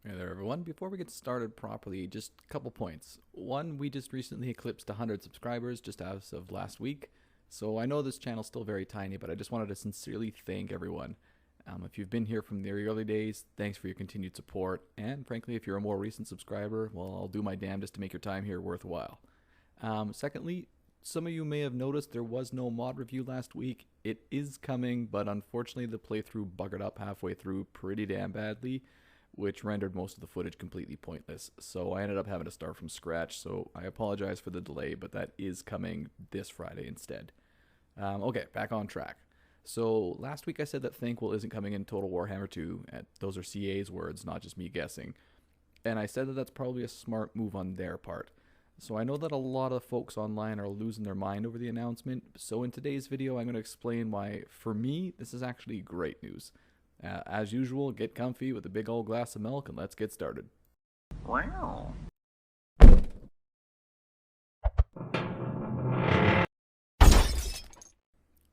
Hey there, everyone. Before we get started properly, just a couple points. One, we just recently eclipsed 100 subscribers just as of last week. So I know this channel's still very tiny, but I just wanted to sincerely thank everyone. If you've been here from the early days, thanks for your continued support. And frankly, if you're a more recent subscriber, well, I'll do my damnedest to make your time here worthwhile. Secondly, some of you may have noticed there was no mod review last week. It is coming, but unfortunately the playthrough buggered up halfway through pretty damn badly, which rendered most of the footage completely pointless. So I ended up having to start from scratch, so I apologize for the delay, but that is coming this Friday instead. Okay, back on track. So last week I said that Thanquol isn't coming in Total Warhammer 2, and those are CA's words, not just me guessing. And I said that that's probably a smart move on their part. So I know that a lot of folks online are losing their mind over the announcement, so in today's video I'm going to explain why, for me, this is actually great news. As usual, get comfy with a big old glass of milk and let's get started. Wow.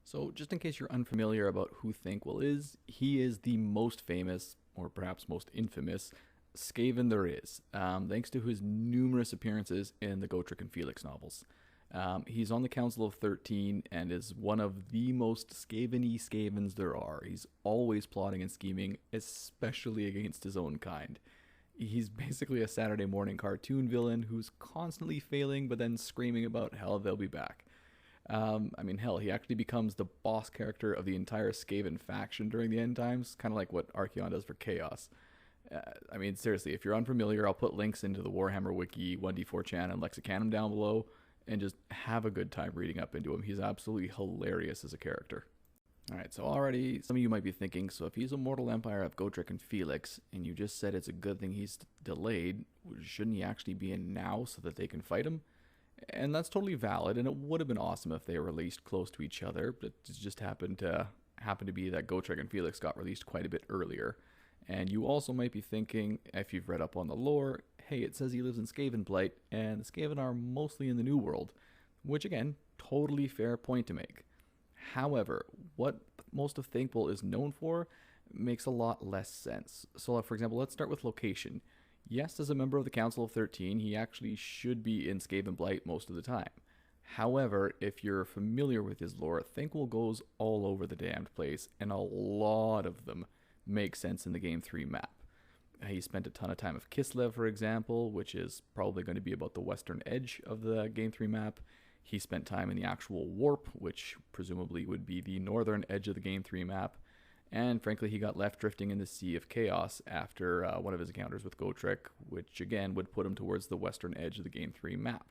So just in case you're unfamiliar about who Thanquol is, he is the most famous, or perhaps most infamous, Skaven there is, thanks to his numerous appearances in the Gotrek and Felix novels. He's on the Council of 13 and is one of the most Skaven-y Skavens there are. He's always plotting and scheming, especially against his own kind. He's basically a Saturday morning cartoon villain who's constantly failing but then screaming about how they'll be back. Hell, he actually becomes the boss character of the entire Skaven faction during the end times, kind of like what Archaon does for Chaos. Seriously, if you're unfamiliar, I'll put links into the Warhammer Wiki, 1d4chan, and Lexicanum down below, and just have a good time reading up into him. He's absolutely hilarious as a character. Alright, so already some of you might be thinking, so if he's a mortal empire of Gotrek and Felix, and you just said it's a good thing he's delayed, shouldn't he actually be in now so that they can fight him? And that's totally valid, and it would have been awesome if they were released close to each other, but it just happened to be that Gotrek and Felix got released quite a bit earlier. And you also might be thinking, if you've read up on the lore, hey, it says he lives in Skavenblight, and the Skaven are mostly in the New World, which again, totally fair point to make. However, what most of Thanquol is known for makes a lot less sense. So, for example, let's start with location. Yes, as a member of the Council of 13, he actually should be in Skavenblight most of the time. However, if you're familiar with his lore, Thanquol goes all over the damned place, and a lot of them make sense in the Game 3 map. He spent a ton of time with Kislev, for example, which is probably going to be about the western edge of the Game 3 map. He spent time in the actual Warp, which presumably would be the northern edge of the Game 3 map. And frankly, he got left drifting in the Sea of Chaos after one of his encounters with Gotrek, which again would put him towards the western edge of the Game 3 map.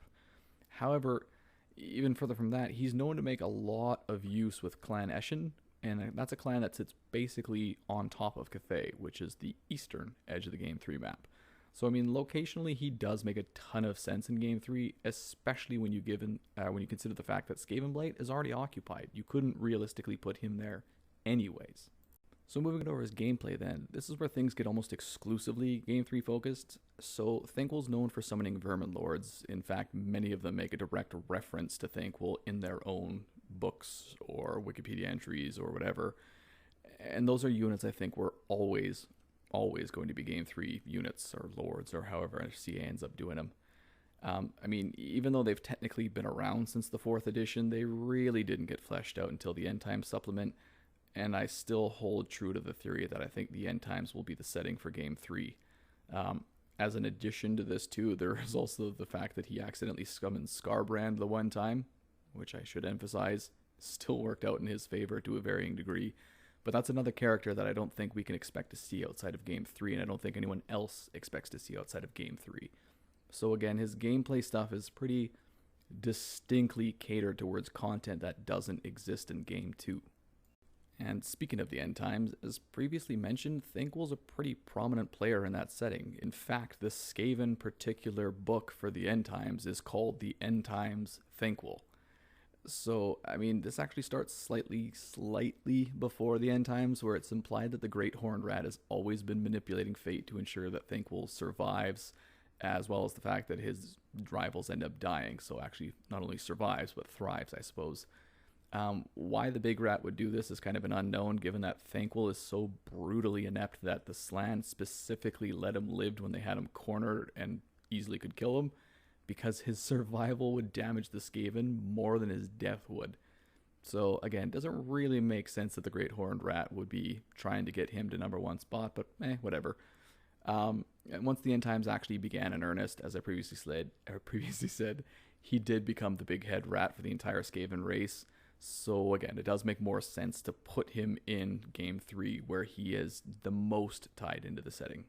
However, even further from that, he's known to make a lot of use with Clan Eshin, and that's a clan that sits basically on top of Cathay, which is the eastern edge of the Game 3 map. So locationally, he does make a ton of sense in Game 3, especially when you consider the fact that Skavenblight is already occupied. You couldn't realistically put him there anyways. So moving over his gameplay then, this is where things get almost exclusively Game 3 focused. So Thanquol's known for summoning Vermin Lords. In fact, many of them make a direct reference to Thanquol in their own books or Wikipedia entries or whatever. And those are units I think were always going to be Game 3 units or Lords or however CA ends up doing them. Even though they've technically been around since the 4th edition, they really didn't get fleshed out until the End Times supplement. And I still hold true to the theory that I think the End Times will be the setting for Game 3. As an addition to this too, there is also the fact that he accidentally summoned Skarbrand the one time, which I should emphasize still worked out in his favor to a varying degree. But that's another character that I don't think we can expect to see outside of Game 3, and I don't think anyone else expects to see outside of Game 3. So again, his gameplay stuff is pretty distinctly catered towards content that doesn't exist in Game 2. And speaking of the End Times, as previously mentioned, Thanquol's a pretty prominent player in that setting. In fact, the Skaven particular book for the End Times is called The End Times Thanquol. So, this actually starts slightly before the End Times, where it's implied that the Great Horned Rat has always been manipulating fate to ensure that Thanquol survives, as well as the fact that his rivals end up dying, so actually not only survives, but thrives, I suppose. Why the big rat would do this is kind of an unknown, given that Thanquol is so brutally inept that the Slann specifically let him live when they had him cornered and easily could kill him, because his survival would damage the Skaven more than his death would. So again, it doesn't really make sense that the Great Horned Rat would be trying to get him to number one spot, but whatever. And once the end times actually began in earnest, as I previously said, he did become the big head rat for the entire Skaven race. So again, it does make more sense to put him in Game 3, where he is the most tied into the setting.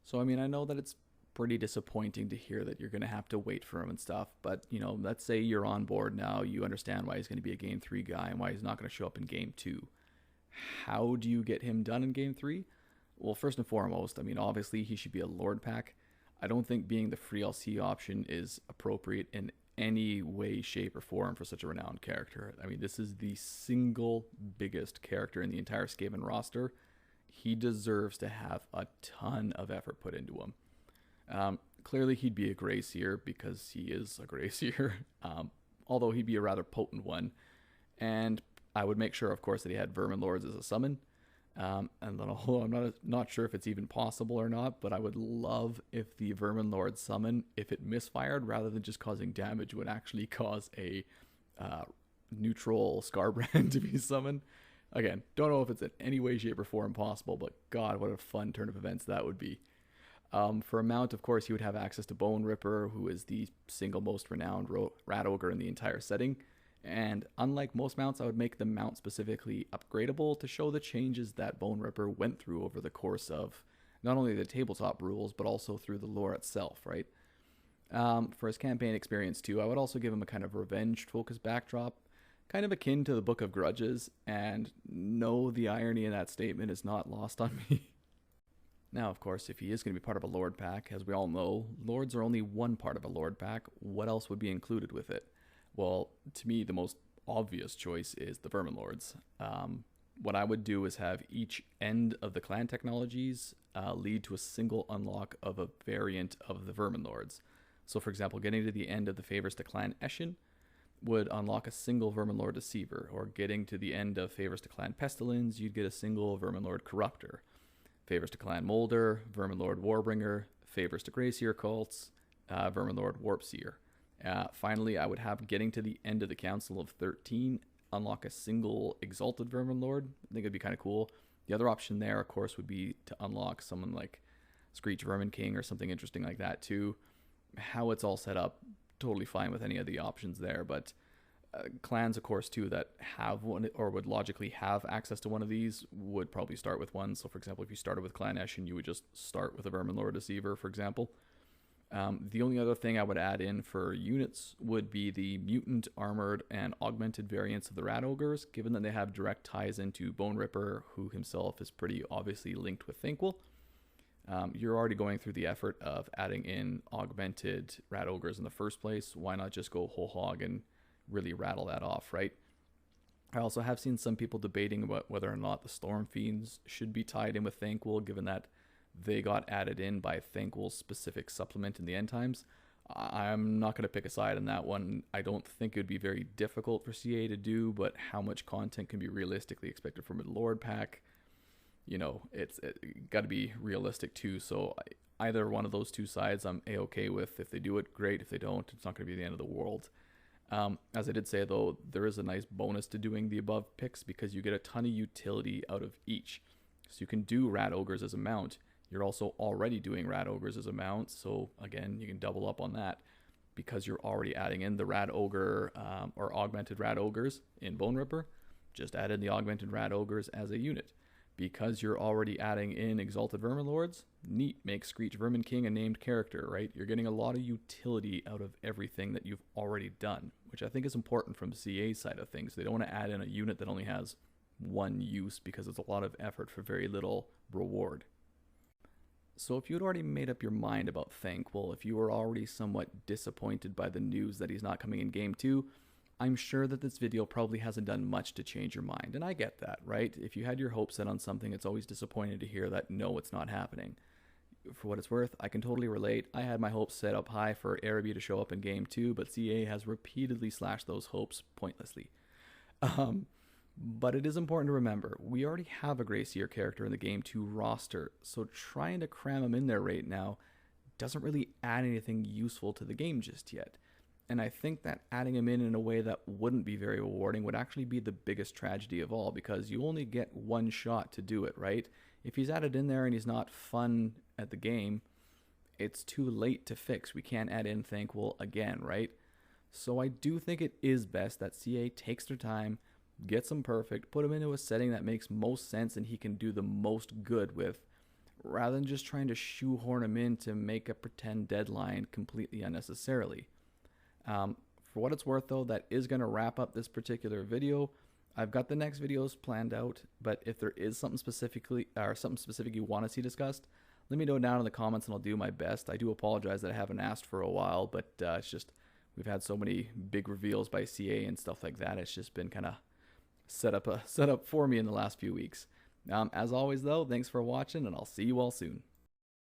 So I mean, I know that it's pretty disappointing to hear that you're going to have to wait for him and stuff, but let's say you're on board now, you understand why he's going to be a Game 3 guy and why he's not going to show up in Game 2. How do you get him done in Game 3? Well, first and foremost, I mean, obviously he should be a Lord pack. I don't think being the free LC option is appropriate in any way, shape, or form for such a renowned character. I mean, this is the single biggest character in the entire Skaven roster. He deserves to have a ton of effort put into him. Clearly, he'd be a Grey Seer because he is a Grey Seer, although he'd be a rather potent one. And I would make sure, of course, that he had Vermin Lords as a summon. And then, although I'm not sure if it's even possible or not, but I would love if the Vermin Lord summon, if it misfired, rather than just causing damage, would actually cause a neutral Skarbrand to be summoned. Again, don't know if it's in any way, shape, or form possible, but God, what a fun turn of events that would be. For a mount, of course, he would have access to Bone Ripper, who is the single most renowned rat ogre in the entire setting. And unlike most mounts, I would make the mount specifically upgradable to show the changes that Bone Ripper went through over the course of not only the tabletop rules, but also through the lore itself, right? For his campaign experience too, I would also give him a kind of revenge-focused backdrop, kind of akin to the Book of Grudges, and no, the irony in that statement is not lost on me. Now, of course, if he is going to be part of a Lord pack, as we all know, Lords are only one part of a Lord pack. What else would be included with it? Well, to me, the most obvious choice is the Vermin Lords. What I would do is have each end of the clan technologies lead to a single unlock of a variant of the Vermin Lords. So, for example, getting to the end of the Favors to Clan Eshin would unlock a single Vermin Lord Deceiver, or getting to the end of Favors to Clan Pestilence, you'd get a single Vermin Lord Corruptor. Favors to Clan Molder, Vermin Lord Warbringer, Favors to Grey Seer Cults, Vermin Lord Warpseer. Finally, I would have getting to the end of the Council of 13 unlock a single Exalted Vermin Lord. I think it'd be kind of cool. The other option there, of course, would be to unlock someone like Screech Vermin King or something interesting like that too. How it's all set up, totally fine with any of the options there, but clans, of course, too, that have one or would logically have access to one of these would probably start with one. So, for example, if you started with Clan Eshin, you would just start with a Vermin Lord Deceiver, for example. The only other thing I would add in for units would be the mutant, armored, and augmented variants of the Rat Ogres, given that they have direct ties into Bone Ripper, who himself is pretty obviously linked with Thanquol. You're already going through the effort of adding in augmented Rat Ogres in the first place. Why not just go whole hog and really rattle that off, right? I also have seen some people debating about whether or not the Storm Fiends should be tied in with Thanquol, given that they got added in by Thanquol's specific supplement in the end times. I'm not going to pick a side on that one. I don't think it would be very difficult for CA to do, but how much content can be realistically expected from a Lord pack? It's got to be realistic too. So either one of those two sides I'm A-okay with. If they do it, great. If they don't, it's not going to be the end of the world. As I did say, though, there is a nice bonus to doing the above picks because you get a ton of utility out of each. So you can do Rat Ogres as a mount. You're also already doing Rat Ogres as a mount, so again, you can double up on that because you're already adding in the Rat Ogre or augmented Rat Ogres in Bone Ripper. Just add in the augmented Rat Ogres as a unit. Because you're already adding in Exalted Vermin Lords, neat, make Screech Vermin King a named character, right? You're getting a lot of utility out of everything that you've already done, which I think is important from the CA side of things. They don't want to add in a unit that only has one use because it's a lot of effort for very little reward. So if you'd already made up your mind about Thanquol, if you were already somewhat disappointed by the news that he's not coming in Game 2, I'm sure that this video probably hasn't done much to change your mind, and I get that, right? If you had your hopes set on something, it's always disappointing to hear that no, it's not happening. For what it's worth, I can totally relate. I had my hopes set up high for Araby to show up in Game 2, but CA has repeatedly slashed those hopes pointlessly. Um, but it is important to remember, we already have a Gray Seer character in the game to roster, so trying to cram him in there right now doesn't really add anything useful to the game just yet. And I think that adding him in a way that wouldn't be very rewarding would actually be the biggest tragedy of all, because you only get one shot to do it, right? If he's added in there and he's not fun at the game, it's too late to fix. We can't add in Thanquol again, right? So I do think it is best that CA takes their time, gets him perfect, put him into a setting that makes most sense and he can do the most good with, rather than just trying to shoehorn him in to make a pretend deadline completely unnecessarily. For what it's worth, though, that is going to wrap up this particular video. I've got the next videos planned out, but if there is something specific you want to see discussed, let me know down in the comments and I'll do my best. I do apologize that I haven't asked for a while, but it's just we've had so many big reveals by CA and stuff like that. It's just been kind of set up for me in the last few weeks. As always, though, thanks for watching, and I'll see you all soon.